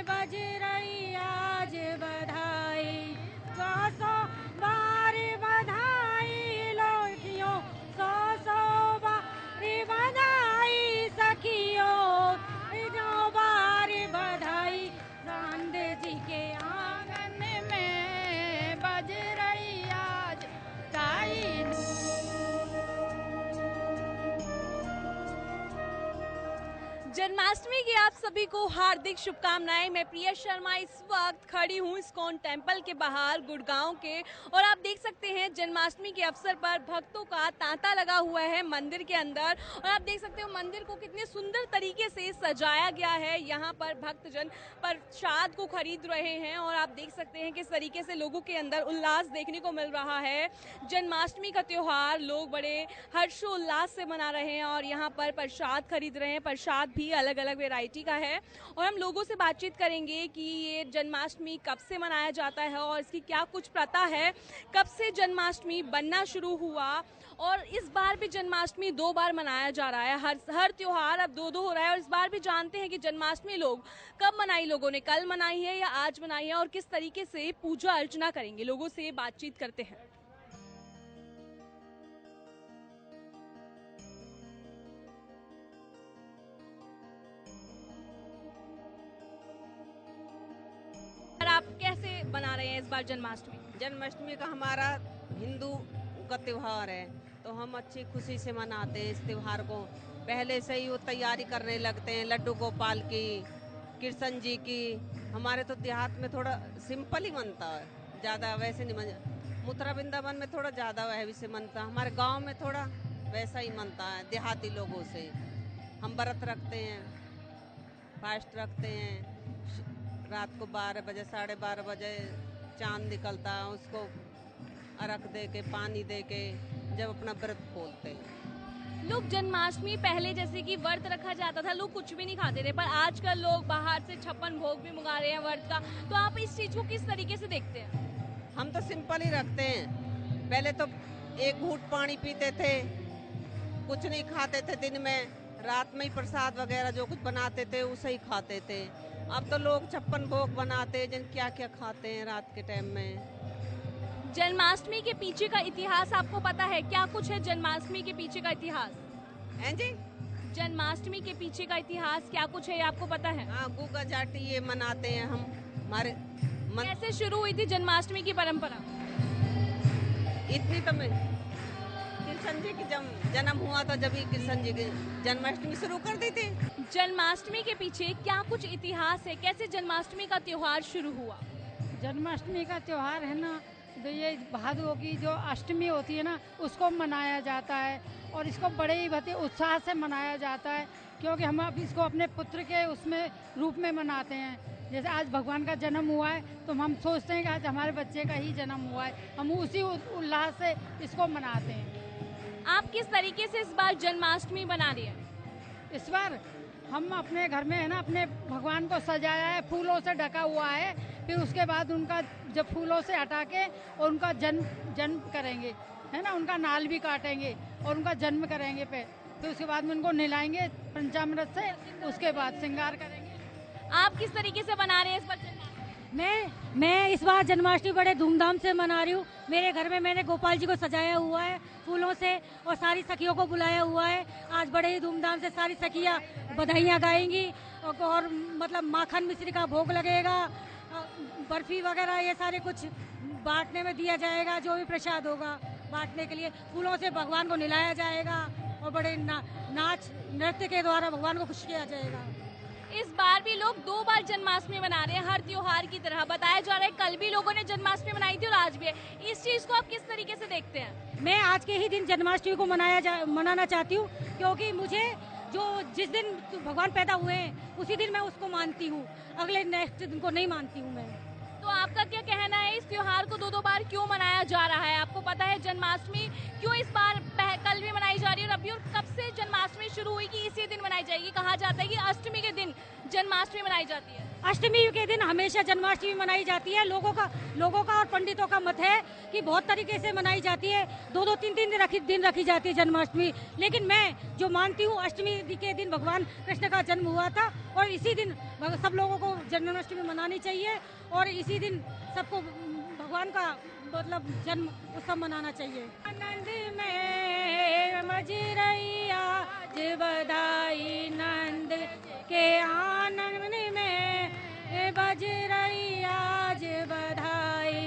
बज रही आज बधाई, 100 बार बधाई लड़कियों, 100 बार बधाई सखियों, 100 बार बधाई। चांद जी के आंगन में बज रही आज बधाई। जन्माष्टमी की आप सभी को हार्दिक शुभकामनाएं। मैं प्रिया शर्मा इस वक्त खड़ी हूँ इस्कॉन टेम्पल के बाहर गुड़गांव के, और आप देख सकते हैं जन्माष्टमी के अवसर पर भक्तों का तांता लगा हुआ है मंदिर के अंदर। और आप देख सकते हो मंदिर को कितने सुंदर तरीके से सजाया गया है। यहाँ पर भक्तजन प्रसाद को खरीद रहे हैं और आप देख सकते हैं किस तरीके से लोगों के अंदर उल्लास देखने को मिल रहा है। जन्माष्टमी का त्योहार लोग बड़े हर्षोल्लास से मना रहे हैं और यहाँ पर प्रसाद खरीद रहे हैं। प्रसाद भी अलग अलग वैरायटी का है और हम लोगों से बातचीत करेंगे कि ये जन्माष्टमी कब से मनाया जाता है और इसकी क्या कुछ प्रथा है, कब से जन्माष्टमी बनना शुरू हुआ। और इस बार भी जन्माष्टमी 2 बार मनाया जा रहा है। हर त्योहार अब 2-2 हो रहा है और इस बार भी जानते हैं कि जन्माष्टमी लोग कब मनाई, लोगों ने कल मनाई है या आज मनाई है और किस तरीके से पूजा अर्चना करेंगे। लोगों से बातचीत करते हैं। आप कैसे बना रहे हैं इस बार जन्माष्टमी? जन्माष्टमी का हमारा हिंदू का त्योहार है, तो हम अच्छी खुशी से मनाते हैं इस त्योहार को। पहले से ही वो तैयारी करने लगते हैं, लड्डू गोपाल की, कृष्ण जी की। हमारे तो देहात में थोड़ा सिंपल ही बनता है, ज़्यादा वैसे नहीं मन। मथुरा वृंदावन में थोड़ा ज़्यादा वैसे से मनता है, हमारे गांव में थोड़ा वैसा ही मनता है देहाती लोगों से। हम व्रत रखते हैं, फास्ट रखते हैं। रात को 12 बजे 12:30 बजे चांद निकलता है, उसको अर्घ दे के पानी दे के जब अपना व्रत खोलते हैं। लोग जन्माष्टमी पहले जैसे कि व्रत रखा जाता था, लोग कुछ भी नहीं खाते थे, पर आजकल लोग बाहर से 56 भोग भी मंगा रहे हैं व्रत का। तो आप इस चीज को किस तरीके से देखते हैं? हम तो सिंपल ही रखते हैं। पहले तो एक घूंट पानी पीते थे, कुछ नहीं खाते थे दिन में, रात में ही प्रसाद वगैरह जो कुछ बनाते थे उसे ही खाते थे। अब तो लोग 56 भोग बनाते हैं, जिन क्या क्या खाते हैं रात के टाइम में। जन्माष्टमी के पीछे का इतिहास आपको पता है? क्या कुछ है जन्माष्टमी के पीछे का इतिहास? हैं जी? जन्माष्टमी के पीछे का इतिहास क्या कुछ है, ये आपको पता है? हाँ, गुगा जाटी ये मनाते हैं हम। हमारे कैसे शुरू हुई थी जन्माष्टमी की परंपरा? इतनी तो मैं कृष्ण जी की जन्म हुआ था, जब ही कृष्ण जी की जन्माष्टमी शुरू कर दी थी। जन्माष्टमी के पीछे क्या कुछ इतिहास है? कैसे जन्माष्टमी का त्योहार शुरू हुआ? जन्माष्टमी का त्योहार है ना, तो ये भादों की जो अष्टमी होती है ना, उसको मनाया जाता है और इसको बड़े ही भते उत्साह से मनाया जाता है, क्योंकि हम अब इसको अपने पुत्र के उसमें रूप में मनाते हैं। जैसे आज भगवान का जन्म हुआ है तो हम सोचते हैं कि आज हमारे बच्चे का ही जन्म हुआ है, हम उसी उल्लास से इसको मनाते हैं। आप किस तरीके से इस बार जन्माष्टमी बना रही है? इस बार हम अपने घर में है ना, अपने भगवान को सजाया है, फूलों से ढका हुआ है। फिर उसके बाद उनका जब फूलों से हटा के और उनका जन्म करेंगे, है ना, उनका नाल भी काटेंगे और उनका जन्म करेंगे। फिर उसके बाद में उनको नहलाएंगे पंचामृत से, उसके बाद श्रृंगार करेंगे। आप किस तरीके से बना रहे हैं इस बार जन्माष्टमी? मैं इस बार जन्माष्टमी बड़े धूमधाम से मना रही हूँ। मेरे घर में मैंने गोपाल जी को सजाया हुआ है फूलों से और सारी सखियों को बुलाया हुआ है। आज बड़े ही धूमधाम से सारी सखियाँ बधाइयाँ गाएंगी और मतलब माखन मिश्री का भोग लगेगा, बर्फी वगैरह ये सारे कुछ बांटने में दिया जाएगा। जो भी प्रसाद होगा बांटने के लिए फूलों से भगवान को नहलाया जाएगा और बड़े नाच नृत्य के द्वारा भगवान को खुश किया जाएगा। इस बार भी लोग 2 बार जन्माष्टमी मना रहे हैं, हर त्योहार की तरह। बताया जा रहा है कल भी लोगों ने जन्माष्टमी मनाई थी और आज भी है। इस चीज को आप किस तरीके से देखते हैं? मैं आज के ही दिन जन्माष्टमी को मनाना चाहती हूँ, क्योंकि मुझे जिस दिन भगवान पैदा हुए हैं उसी दिन मैं उसको मानती हूँ, अगले नेक्स्ट दिन को नहीं मानती हूँ मैं। तो आपका क्या कहना है, इस त्योहार को 2-2 बार क्यों मनाया जा रहा है? आपको पता है जन्माष्टमी क्यों इस बार कल कल भी मनाई जा रही है और अभी, और कब से जन्माष्टमी शुरू हुई कि इसी दिन मनाई जाएगी? कहा जाता है कि अष्टमी के दिन जन्माष्टमी मनाई जाती है। अष्टमी के दिन हमेशा जन्माष्टमी मनाई जाती है। लोगों का और पंडितों का मत है कि बहुत तरीके से मनाई जाती है, 2-2 3-3 दिन रखी जाती है जन्माष्टमी। लेकिन मैं जो मानती हूँ, अष्टमी के दिन भगवान कृष्ण का जन्म हुआ था और इसी दिन सब लोगों को जन्माष्टमी मनानी चाहिए और इसी दिन सबको भगवान का मतलब जन्म उत्सव मनाना चाहिए। आनंद में मजरैया आज बधाई, नंद के आनंद में बजरैया आज बधाई,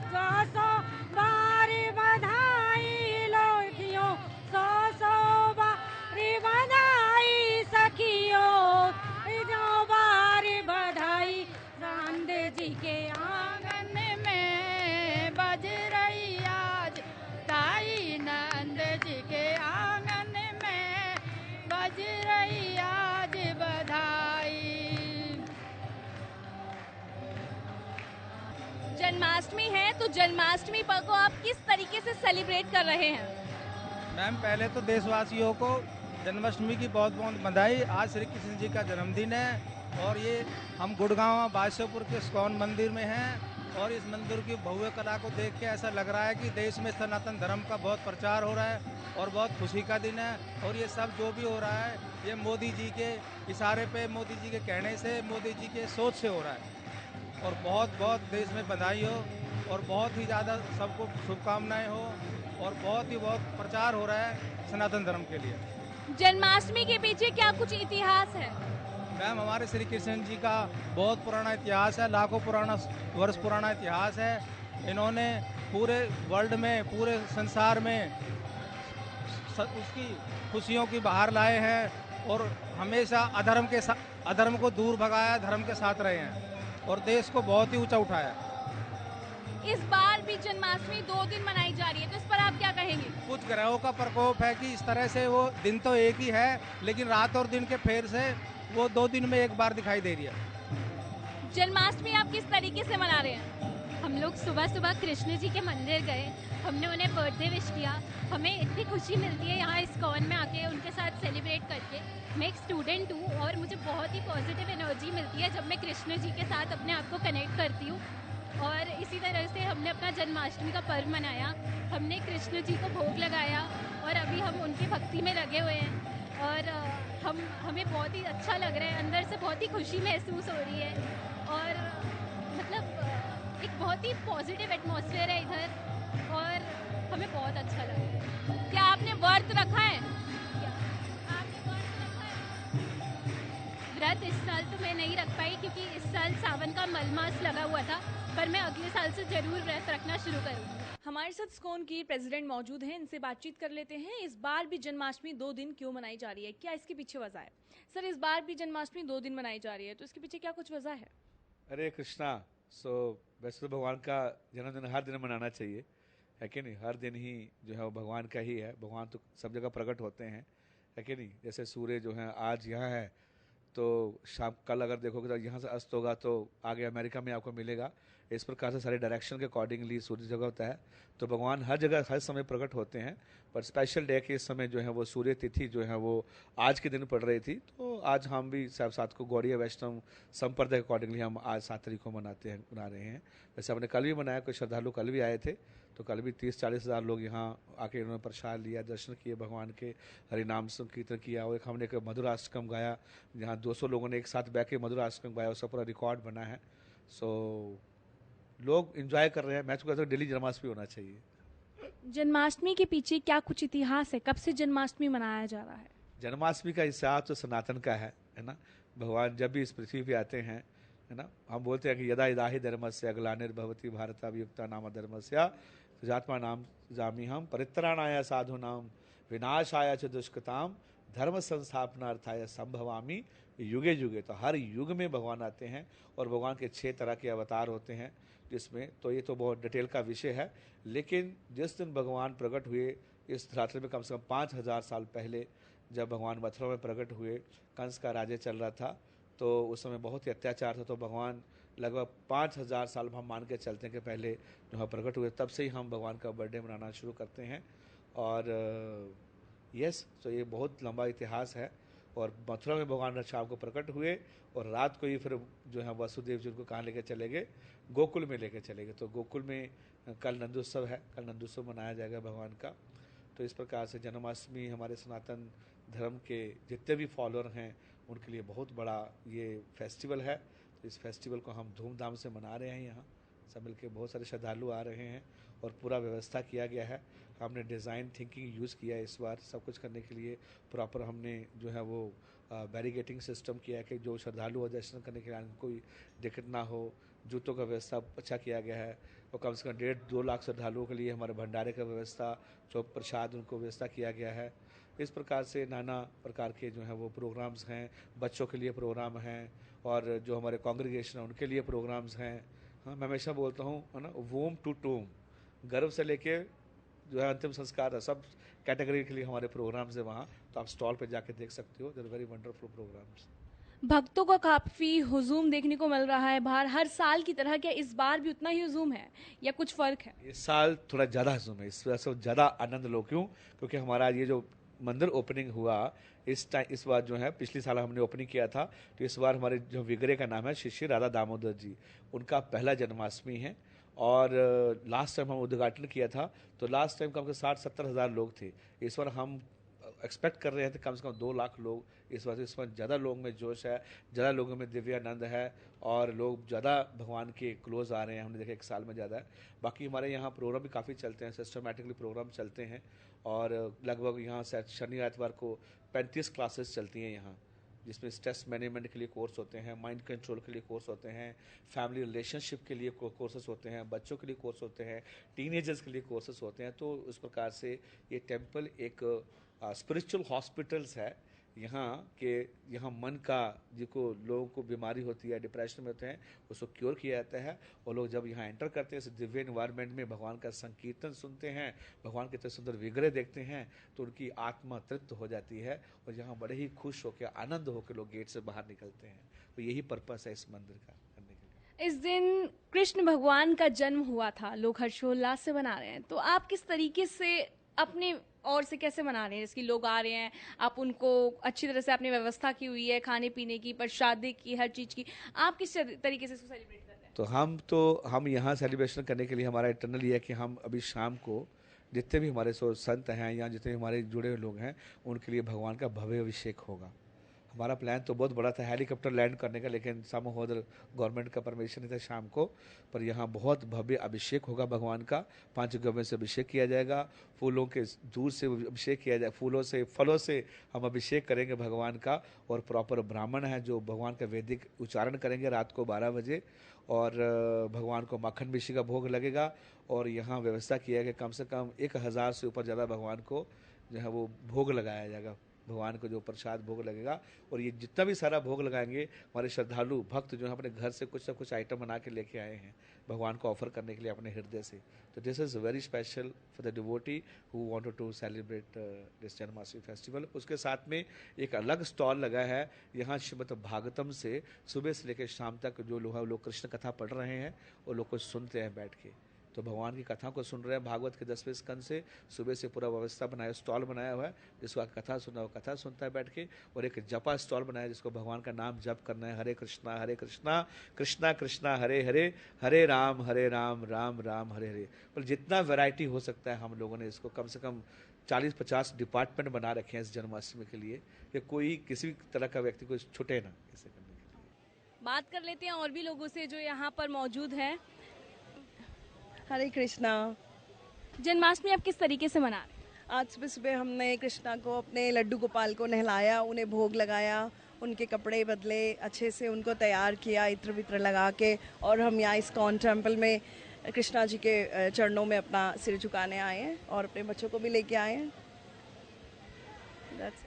100 बार बधाई लड़कियों, 100 बार बधाई सखियों, 100 बार बधाई नंद जी के आंगन में बजरैया आज बधाई, नंद जी के आंगन में बजरैया आज बधाई। जन्माष्टमी है तो जन्माष्टमी पर्व को आप किस तरीके से सेलिब्रेट कर रहे हैं? मैम, पहले तो देशवासियों को जन्माष्टमी की बहुत बहुत बधाई। आज श्री कृष्ण जी का जन्मदिन है और ये हम गुड़गांव बादशाहपुर के इस्कॉन मंदिर में हैं और इस मंदिर की भव्य कला को देख के ऐसा लग रहा है कि देश में सनातन धर्म का बहुत प्रचार हो रहा है और बहुत खुशी का दिन है। और ये सब जो भी हो रहा है ये मोदी जी के इशारे पे, मोदी जी के कहने से, मोदी जी के सोच से हो रहा है और बहुत बहुत देश में बधाई हो और बहुत ही ज़्यादा सबको शुभकामनाएं हो और बहुत प्रचार हो रहा है सनातन धर्म के लिए। जन्माष्टमी के पीछे क्या कुछ इतिहास है? मैम, हमारे श्री कृष्ण जी का बहुत पुराना इतिहास है, लाखों वर्ष पुराना इतिहास है। इन्होंने पूरे वर्ल्ड में, पूरे संसार में उसकी खुशियों की बहार लाए हैं और हमेशा अधर्म को दूर भगाया, धर्म के साथ रहे हैं और देश को बहुत ही ऊंचा उठाया। इस बार भी जन्माष्टमी 2 दिन मनाई जा रही है, तो इस पर आप क्या कहेंगे? कुछ ग्रहों का प्रकोप है कि इस तरह से वो दिन तो एक ही है लेकिन रात और दिन के फेर से वो 2 दिन में एक बार दिखाई दे रही है। जन्माष्टमी आप किस तरीके से मना रहे हैं? हम लोग सुबह सुबह कृष्ण जी के मंदिर गए, हमने उन्हें बर्थडे विश किया। हमें इतनी खुशी मिलती है यहाँ इस्कॉन में आके उनके साथ सेलिब्रेट करके। मैं एक स्टूडेंट हूँ और मुझे बहुत ही पॉजिटिव एनर्जी मिलती है जब मैं कृष्ण जी के साथ अपने आप को कनेक्ट करती हूँ। और इसी तरह से हमने अपना जन्माष्टमी का पर्व मनाया, हमने कृष्ण जी को भोग लगाया और अभी हम उनकी भक्ति में लगे हुए हैं और हमें बहुत ही अच्छा लग रहा है, अंदर से बहुत ही खुशी महसूस हो रही है और मतलब एक बहुत ही पॉजिटिव एटमॉस्फेयर है इधर और हमें बहुत अच्छा लग रहा है। क्या आपने व्रत रखा है? आपने व्रत रखा है? व्रत इस साल तो मैं नहीं रख पाई क्योंकि इस साल सावन का मलमास लगा हुआ था, पर मैं अगले साल से जरूर व्रत रखना शुरू करूँगी। हमारे साथ इस्कॉन की प्रेसिडेंट मौजूद हैं, इनसे बातचीत कर लेते हैं। इस बार भी जन्माष्टमी 2 दिन क्यों मनाई जा रही है, क्या इसके पीछे वजह है? सर, इस बार भी जन्माष्टमी 2 दिन मनाई जा रही है, तो इसके पीछे क्या कुछ वजह है? हरे कृष्णा। वैसे तो भगवान का जन्मदिन हर दिन मनाना चाहिए, है कि नहीं? हर दिन ही जो है वो भगवान का ही है। भगवान तो सब जगह प्रकट होते हैं, है कि नहीं? जैसे सूर्य जो है आज यहाँ है तो शाम कल अगर देखोगे तो यहाँ से अस्त होगा तो आगे अमेरिका में आपको मिलेगा। इस प्रकार से सारे डायरेक्शन के अकॉर्डिंगली सूर्य जगह होता है। तो भगवान हर जगह हर समय प्रकट होते हैं, पर स्पेशल डे के इस समय जो है वो सूर्य तिथि जो है वो आज के दिन पड़ रही थी, तो आज हम भी साथ को गौड़ीय वैष्णव संप्रदाय के अकॉर्डिंगली हम आज 7 तारीख को मना रहे हैं। वैसे हमने कल भी मनाया, कुछ श्रद्धालु कल भी आए थे, तो कल भी 30-40 हज़ार लोग यहाँ आके उन्होंने प्रसाद लिया, दर्शन किए भगवान के, हरिनाम संकीर्तन किया और हमने एक मधुराष्टकम गाया जहाँ 200 लोगों ने एक साथ बैठ के मधुराष्टकम गाया, उसका पूरा रिकॉर्ड बना है। लोग एंजॉय कर रहे हैं। मैं तो कहता हूँ डेली जन्माष्टमी होना चाहिए। जन्माष्टमी के पीछे क्या कुछ इतिहास है? कब से जन्माष्टमी मनाया जा रहा है? जन्माष्टमी का हिसाब तो सनातन का है ना? भगवान जब भी इस पृथ्वी पे आते हैं, है ना, हम बोलते हैं कि यदा यदा ही धर्मस्य ग्लानिर्भवति भारताभियुक्ता नाम धर्मस्य सुजात्मा नाम जामी हम परित्राणाय साधूनाम विनाशाय च दुष्कृताम धर्म संस्थापनार्थाय संभवामी युगे युगे। तो हर युग में भगवान आते हैं और भगवान के 6 तरह के अवतार होते हैं जिसमें, तो ये तो बहुत डिटेल का विषय है। लेकिन जिस दिन भगवान प्रकट हुए इस धरातल में, कम से कम 5000 साल पहले जब भगवान मथुरा में प्रकट हुए, कंस का राज्य चल रहा था, तो उस समय बहुत ही अत्याचार था। तो भगवान लगभग 5000 साल हम मान के चलते हैं कि पहले जो है प्रकट हुए, तब से ही हम भगवान का बर्थडे मनाना शुरू करते हैं। और यस, तो ये बहुत लंबा इतिहास है। और मथुरा में भगवान शाम को प्रकट हुए और रात को ही फिर जो है वसुदेव जी उनको कहाँ लेके चले गए, गोकुल में लेके चले गए। तो गोकुल में कल नंदोत्सव है, कल नंदोत्सव मनाया जाएगा भगवान का। तो इस प्रकार से जन्माष्टमी हमारे सनातन धर्म के जितने भी फॉलोअर हैं उनके लिए बहुत बड़ा ये फेस्टिवल है। तो इस फेस्टिवल को हम धूमधाम से मना रहे हैं। यहाँ सब मिलके बहुत सारे श्रद्धालु आ रहे हैं और पूरा व्यवस्था किया गया है। हमने डिज़ाइन थिंकिंग यूज़ किया है इस बार सब कुछ करने के लिए। प्रॉपर हमने जो है वो बैरिगेटिंग सिस्टम किया है कि जो श्रद्धालु दर्शन करने के लिए कोई दिक्कत ना हो। जूतों का व्यवस्था अच्छा किया गया है और कम से कम 1.5-2 लाख श्रद्धालुओं के लिए हमारे भंडारे का व्यवस्था, जो प्रसाद उनको व्यवस्था किया गया है। इस प्रकार से नाना प्रकार के जो है वो प्रोग्राम्स हैं, बच्चों के लिए प्रोग्राम हैं और जो हमारे कांग्रेगेशन है उनके लिए प्रोग्राम्स हैं। हाँ, मैं हमेशा बोलता हूँ है ना, वोम टू टूम, गर्भ से लेके जो है अंतिम संस्कार है, सब कैटेगरी के लिए हमारे प्रोग्राम्स है वहाँ। तो आप स्टॉल पे जाके देख सकते हो, देयर वेरी वंडरफुल प्रोग्राम्स। भक्तों का काफी हुजूम देखने को मिल रहा है बाहर हर साल की तरह। क्या इस बार भी उतना ही हुजूम है या कुछ फर्क है? इस साल थोड़ा ज़्यादा हुजूम है, इस वजह से ज़्यादा आनंद लो। क्यों? क्योंकि हमारा ये जो मंदिर ओपनिंग हुआ इस बार जो है, पिछले साल हमने ओपनिंग किया था, तो इस बार हमारे जो विग्रह का नाम है श्री श्री राधा दामोदर जी, उनका पहला जन्माष्टमी है। और लास्ट टाइम हम उद्घाटन किया था तो लास्ट टाइम कम से 60-70 हज़ार लोग थे। इस बार हम एक्सपेक्ट कर रहे थे कम से कम 2 लाख लोग। इस वजह से इस बार ज़्यादा लोगों में जोश है, ज़्यादा लोगों में दिव्यानंद है और लोग ज़्यादा भगवान के क्लोज आ रहे हैं। हमने देखा 1 साल में ज़्यादा है। बाकी हमारे यहाँ प्रोग्राम भी काफ़ी चलते हैं, सिस्टमेटिकली प्रोग्राम चलते हैं और लगभग यहाँ से शनि एतवार को 35 क्लासेस चलती हैं यहाँ, जिसमें स्ट्रेस मैनेजमेंट के लिए कोर्स होते हैं, माइंड कंट्रोल के लिए कोर्स होते हैं, फैमिली रिलेशनशिप के लिए कोर्सेस होते हैं, बच्चों के लिए कोर्स होते हैं, टीनेजर्स के लिए कोर्सेस होते हैं। तो इस प्रकार से ये टेम्पल एक स्पिरिचुअल हॉस्पिटल्स है यहाँ के। यहाँ मन का जिनको लोगों को बीमारी होती है, डिप्रेशन में होते हैं, उसको क्योर किया जाता है। और लोग जब यहाँ एंटर करते हैं इस दिव्य एनवायरनमेंट में, भगवान का संकीर्तन सुनते हैं, भगवान के इतने सुंदर विग्रह देखते हैं, तो उनकी आत्मा तृप्त हो जाती है और यहाँ बड़े ही खुश होकर, आनंद होकर लोग गेट से बाहर निकलते हैं। तो यही पर्पस है इस मंदिर का करने के लिए। इस दिन कृष्ण भगवान का जन्म हुआ था, लोग हर्षोल्लास से मना रहे हैं, तो आप किस तरीके से अपने और से कैसे मना रहे हैं? जैसे कि लोग आ रहे हैं, आप उनको अच्छी तरह से आपने व्यवस्था की हुई है, खाने पीने की, प्रसादी की, हर चीज़ की, आप किस तरीके से इसको सेलिब्रेट कर रहे हैं? तो हम यहाँ सेलिब्रेशन करने के लिए हमारा इंटरनल ये है कि हम अभी शाम को जितने भी हमारे संत हैं या जितने हमारे जुड़े हुए लोग हैं उनके लिए भगवान का भव्य अभिषेक होगा। हमारा प्लान तो बहुत बड़ा था हेलीकॉप्टर लैंड करने का, लेकिन समहाउ गवर्नमेंट का परमिशन नहीं था शाम को। पर यहाँ बहुत भव्य अभिषेक होगा भगवान का। 5 गव्यों से अभिषेक किया जाएगा, फूलों के दूर से अभिषेक किया जाए, फूलों से, फलों से हम अभिषेक करेंगे भगवान का। और प्रॉपर ब्राह्मण है जो भगवान का वैदिक उच्चारण करेंगे रात को 12 बजे। और भगवान को माखन मिश्री का भोग लगेगा। और यहाँ व्यवस्था किया गया कम से कम 1000 से ऊपर ज़्यादा भगवान को जो है वो भोग लगाया जाएगा, भगवान को जो प्रसाद भोग लगेगा। और ये जितना भी सारा भोग लगाएंगे, हमारे श्रद्धालु भक्त जो है अपने घर से कुछ ना कुछ आइटम बना के लेके आए हैं भगवान को ऑफर करने के लिए अपने हृदय से। तो this is very special for the devotee who wanted to celebrate this Janmashtami festival. उसके साथ में एक अलग स्टॉल लगा है यहाँ श्रीमद् भागवतम से, सुबह से लेकर शाम तक जो लोग कृष्ण कथा पढ़ रहे हैं और लोग कुछ सुनते हैं बैठ के। तो भगवान की कथा को सुन रहे हैं भागवत के 10वें स्कंद से। सुबह से पूरा व्यवस्था बनाया, स्टॉल बनाया हुआ है जिसको कथा सुनना, वो कथा सुनता है बैठ के। और एक जपा स्टॉल बनाया जिसको भगवान का नाम जप करना है, हरे कृष्णा कृष्णा कृष्णा हरे हरे, हरे राम राम राम हरे हरे। पर जितना वैरायटी हो सकता है हम लोगों ने इसको कम से कम 40-50 डिपार्टमेंट बना रखे हैं इस जन्माष्टमी के लिए कि कोई किसी तरह का व्यक्ति को छूटे ना इसे करने के लिए। बात कर लेते हैं और भी लोगों से जो यहाँ पर मौजूद हैं। हरे कृष्णा। जन्माष्टमी आप किस तरीके से मना रहे हैं? आज सुबह सुबह हमने कृष्णा को, अपने लड्डू गोपाल को नहलाया, उन्हें भोग लगाया, उनके कपड़े बदले, अच्छे से उनको तैयार किया इत्र वित्र लगा के। और हम यहाँ इस्कॉन टेम्पल में कृष्णा जी के चरणों में अपना सिर झुकाने आए हैं और अपने बच्चों को भी लेके आए हैं। That's it.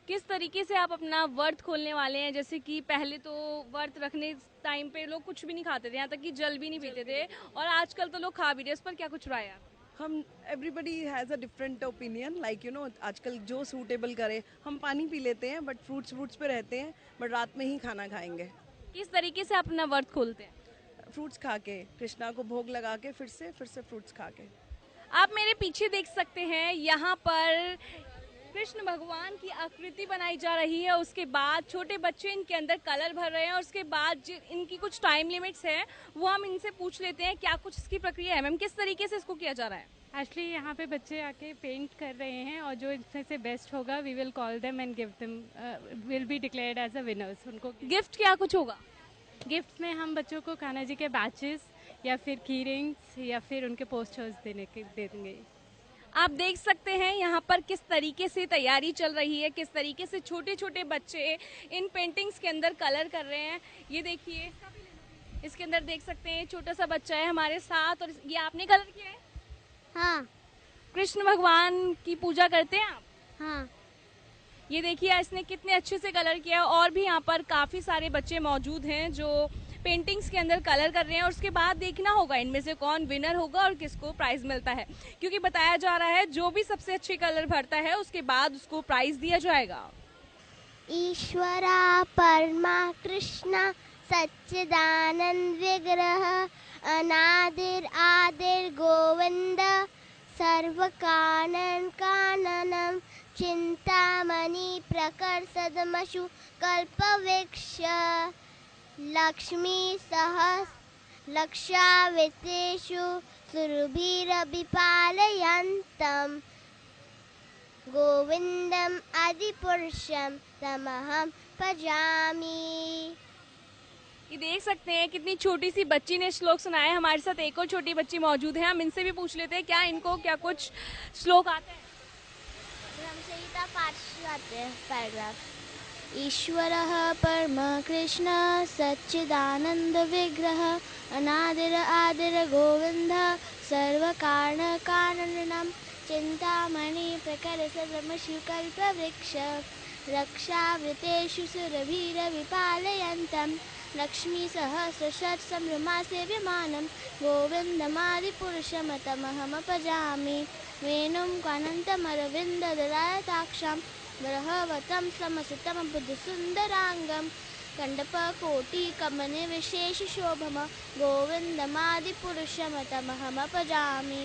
किस तरीके से आप अपना व्रत खोलने वाले हैं? जैसे कि पहले तो व्रत रखने टाइम पे लोग कुछ भी नहीं खाते थे, यहाँ तक कि जल भी नहीं पीते थे, और आजकल तो लोग खा भी रहे हैं। इस पर क्या कुछ राय है? हम everybody has a different opinion, like you know, आजकल जो सूटेबल करे। हम पानी पी लेते हैं बट फ्रूट्स पे रहते हैं, बट रात में ही खाना खाएंगे। किस तरीके से आप अपना व्रत खोलते हैं? फ्रूट्स खा के, कृष्णा को भोग लगा के, फिर से फ्रूट्स खा के। आप मेरे पीछे देख सकते हैं, यहाँ पर कृष्ण भगवान की आकृति बनाई जा रही है, उसके बाद छोटे बच्चे इनके अंदर कलर भर रहे हैं और उसके बाद इनकी कुछ टाइम लिमिट्स है, वो हम इनसे पूछ लेते हैं क्या कुछ इसकी प्रक्रिया है। मैम, किस तरीके से इसको किया जा रहा है? एक्चुअली यहाँ पे बच्चे आके पेंट कर रहे हैं और जो इसमें से बेस्ट होगा we will call them and give them will be declared as a winners. उनको गिफ्ट क्या कुछ होगा? गिफ्ट में हम बच्चों को कान्हा जी के बैचेस या फिर की रिंग्स या फिर उनके पोस्टर्स दे देंगे। आप देख सकते हैं यहाँ पर किस तरीके से तैयारी चल रही है, किस तरीके से छोटे छोटे बच्चे इन पेंटिंग्स के अंदर कलर कर रहे हैं। ये देखिए, इसके अंदर देख सकते हैं छोटा सा बच्चा है हमारे साथ, और ये आपने कलर किया है? हाँ। कृष्ण भगवान की पूजा करते हैं आप? हाँ। ये देखिए इसने कितने अच्छे से कलर किया, और भी यहाँ पर काफी सारे बच्चे मौजूद हैं जो पेंटिंग्स के अंदर कलर कर रहे हैं, और उसके बाद देखना होगा इनमें से कौन विनर होगा और किसको प्राइज मिलता है, क्योंकि बताया जा रहा है जो भी सबसे अच्छे कलर भरता है उसके बाद उसको प्राइज दिया जाएगा। ईश्वरा परमा कृष्ण सच्चिदानंद विग्रह अनादिर आदिर गोविंद सर्व कानन काननम चिंतामणि प्रकर्षदमशु कल्पवृक्ष लक्ष्मी सहस लक्षावितेषु सुरभिरभिपालयन्तम् गोविंदम आदिपुरुषम तमहम भजामि। ये देख सकते हैं कितनी छोटी सी बच्ची ने श्लोक सुनाया। हमारे साथ एक और छोटी बच्ची मौजूद है, हम इनसे भी पूछ लेते हैं क्या इनको क्या कुछ श्लोक आते हैं। संहिता पाठ आते हैं पैराग्राफ। ईश्वरः परमः कृष्णः सच्चिदानंद विग्रह अनादिर आदिर गोविंदः सर्वकारणकारणं चिंतामणि प्रकर्षदमशुकल्पवृक्ष रक्षावृतेषु सुरभिरविपालयन्तं लक्ष्मी सहस्रशतसम्भ्रमासेव्यमानं गोविन्दमादिपुरुषमतमहमपजामि वेणुं कानन्तमरविन्ददलायताक्षं बृहवतं समसितं बुद्धसुन्दराङ्गं कण्डपकोटिकमनिविशेषशोभम गोविन्दमादिपुरुषमतमहमपजामि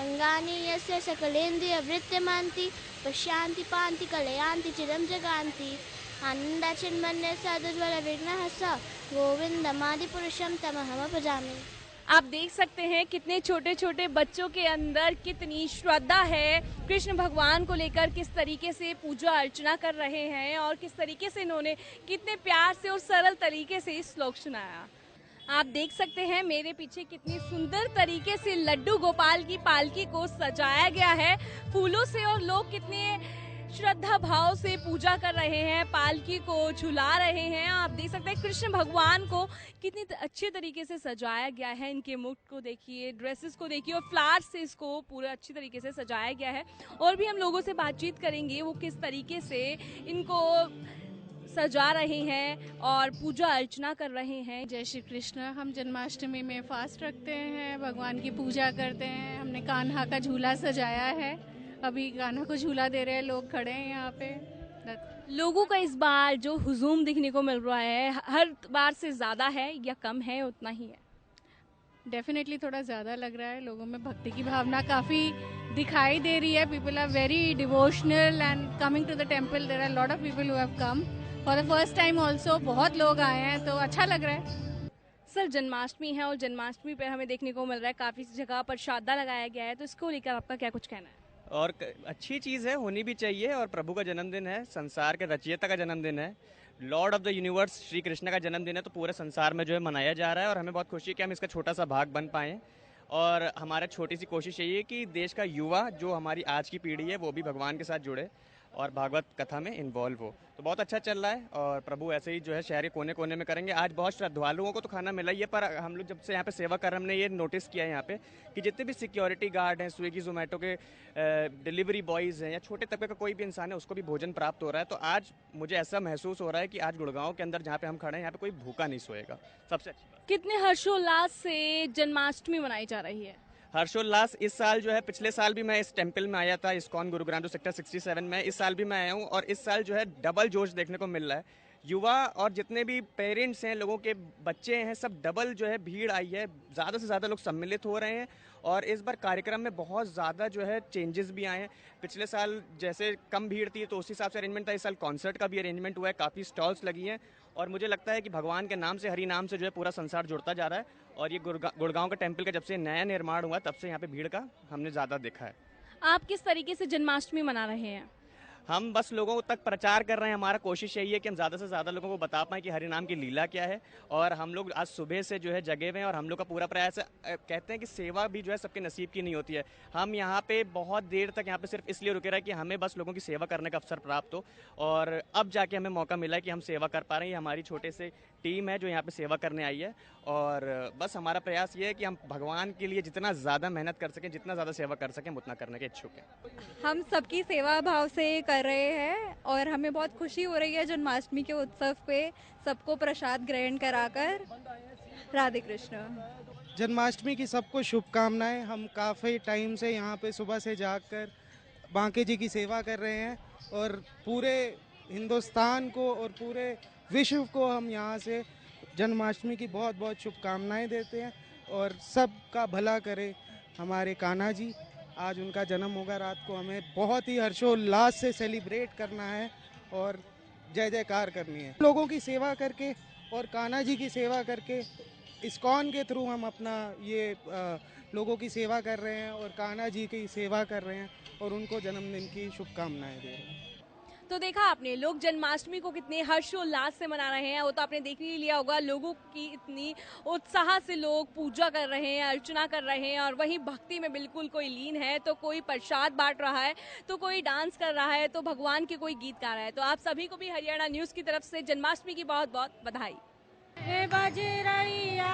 अंगानि यस्य सकलेन्द्रियवृत्तिमान्ति पश्यान्ति पान्ति कलयान्ति चिरं जगान्ति आनन्दाचिन्मन्य सदुज्ज्वल विघ्नः स गोविन्दमादिपुरुषं तमहमपजामि। आप देख सकते हैं कितने छोटे छोटे बच्चों के अंदर कितनी श्रद्धा है कृष्ण भगवान को लेकर, किस तरीके से पूजा अर्चना कर रहे हैं और किस तरीके से इन्होंने कितने प्यार से और सरल तरीके से इस श्लोक सुनाया। आप देख सकते हैं मेरे पीछे कितनी सुंदर तरीके से लड्डू गोपाल की पालकी को सजाया गया है फूलों से, और लोग कितने श्रद्धा भाव से पूजा कर रहे हैं, पालकी को झुला रहे हैं। आप देख सकते हैं कृष्ण भगवान को कितनी अच्छे तरीके से सजाया गया है। इनके मुकुट को देखिए, ड्रेसेस को देखिए, और फ्लावर्स से इसको पूरा अच्छी तरीके से सजाया गया है। और भी हम लोगों से बातचीत करेंगे वो किस तरीके से इनको सजा रहे हैं और पूजा अर्चना कर रहे हैं। जय श्री कृष्ण। हम जन्माष्टमी में फास्ट रखते हैं, भगवान की पूजा करते हैं। हमने कान्हा का झूला सजाया है, अभी कान्हा को झूला दे रहे हैं, लोग खड़े हैं यहाँ पे। लोगों का इस बार जो हुजूम दिखने को मिल रहा है हर बार से ज़्यादा है या कम है, उतना ही है? डेफिनेटली थोड़ा ज़्यादा लग रहा है, लोगों में भक्ति की भावना काफ़ी दिखाई दे रही है। People are very devotional and coming to the temple. There are lot of people who have come for the first time also. बहुत लोग आए हैं तो अच्छा लग रहा है। सर, जन्माष्टमी है और जन्माष्टमी पर हमें देखने को मिल रहा है काफ़ी जगह पर श्रद्धा लगाया गया है, तो इसको लेकर आपका क्या कुछ कहना है? और अच्छी चीज़ है, होनी भी चाहिए। और प्रभु का जन्मदिन है, संसार के रचयिता का जन्मदिन है, Lord of the universe Shri Krishna का जन्मदिन है, तो पूरे संसार में जो है मनाया जा रहा है। और हमें बहुत खुशी है कि हम इसका छोटा सा भाग बन पाएँ। और हमारा छोटी सी कोशिश यही है कि देश का युवा जो हमारी आज की पीढ़ी है वो भी भगवान के साथ जुड़े और भागवत कथा में इन्वॉल्व हो। तो बहुत अच्छा चल रहा है और प्रभु ऐसे ही जो है शहर के कोने कोने में करेंगे। आज बहुत श्रद्धालुओं को तो खाना मिला ही है, पर हम लोग जब से यहाँ पे सेवा कर रहे हैं हमने ये नोटिस किया है यहाँ पे कि जितने भी सिक्योरिटी गार्ड हैं, स्विगी जोमेटो के डिलीवरी बॉयज़ हैं या छोटे तबके का कोई भी इंसान है, उसको भी भोजन प्राप्त हो रहा है। तो आज मुझे ऐसा महसूस हो रहा है कि आज गुड़गांव के अंदर जहाँ पे हम खड़े हैं यहाँ पे कोई भूखा नहीं सोएगा। सबसे अच्छी बात। कितने हर्षोल्लास से जन्माष्टमी मनाई जा रही है? हर्षोल्लास इस साल जो है, पिछले साल भी मैं इस टेम्पल में आया था, इस्कॉन गुरुग्राम जो सेक्टर 67 में, इस साल भी मैं आया हूँ। और इस साल जो है डबल जोश देखने को मिल रहा है। युवा और जितने भी पेरेंट्स हैं, लोगों के बच्चे हैं, सब डबल जो है भीड़ आई है, ज़्यादा से ज़्यादा लोग सम्मिलित हो रहे हैं। और इस बार कार्यक्रम में बहुत ज़्यादा जो है चेंजेस भी आए हैं। पिछले साल जैसे कम भीड़ थी तो उस हिसाब से अरेंजमेंट था, इस साल कॉन्सर्ट का भी अरेंजमेंट हुआ है, काफ़ी स्टॉल्स लगी हैं। और मुझे लगता है कि भगवान के नाम से, हरि नाम से जो है पूरा संसार जुड़ता जा रहा है। और ये गुड़गांव का टेम्पल का जब से नया निर्माण हुआ तब से यहाँ पे भीड़ का हमने ज़्यादा देखा है। आप किस तरीके से जन्माष्टमी मना रहे हैं? हम बस लोगों तक प्रचार कर रहे हैं। हमारा कोशिश यही है कि हम ज़्यादा से ज़्यादा लोगों को बता पाएँ कि हरि नाम की लीला क्या है। और हम लोग आज सुबह से जो है जगे हुए हैं और हम लोग का पूरा प्रयास है। कहते हैं कि सेवा भी जो है सबके नसीब की नहीं होती है। हम यहाँ पे बहुत देर तक यहाँ पे सिर्फ इसलिए रुके रहे कि हमें बस लोगों की सेवा करने का अवसर प्राप्त हो, और अब जाके हमें मौका मिला है कि हम सेवा कर पा रहे हैं। ये हमारी छोटे से टीम है जो यहाँ पे सेवा करने आई है, और बस हमारा प्रयास ये है कि हम भगवान के लिए जितना ज़्यादा मेहनत कर सकें, जितना ज़्यादा सेवा कर सकें, हम उतना करने के इच्छुक हैं। हम सबकी सेवा भाव से कर रहे हैं और हमें बहुत खुशी हो रही है जन्माष्टमी के उत्सव पे सबको प्रसाद ग्रहण कराकर। राधे कृष्ण। जन्माष्टमी की सबको शुभकामनाएं। हम काफ़ी टाइम से यहाँ पे सुबह से जागकर बांके जी की सेवा कर रहे हैं, और पूरे हिंदुस्तान को और पूरे विश्व को हम यहाँ से जन्माष्टमी की बहुत बहुत शुभकामनाएं देते हैं। और सबका भला करे हमारे कान्हा जी। आज उनका जन्म होगा रात को, हमें बहुत ही हर्षोल्लास से सेलिब्रेट करना है और जय जयकार करनी है। लोगों की सेवा करके और कान्हा जी की सेवा करके, इस्कॉन के थ्रू हम अपना ये लोगों की सेवा कर रहे हैं और कान्हा जी की सेवा कर रहे हैं और उनको जन्मदिन की शुभकामनाएं दे रहे हैं। तो देखा आपने लोग जन्माष्टमी को कितने हर्षोल्लास से मना रहे हैं। वो तो आपने देख ही लिया होगा, लोगों की इतनी उत्साह से लोग पूजा कर रहे हैं, अर्चना कर रहे हैं, और वहीं भक्ति में बिल्कुल कोई लीन है, तो कोई प्रसाद बांट रहा है, तो कोई डांस कर रहा है, तो भगवान के कोई गीत गा रहा है। तो आप सभी को भी हरियाणा न्यूज़ की तरफ से जन्माष्टमी की बहुत बहुत बधाई। बजरैया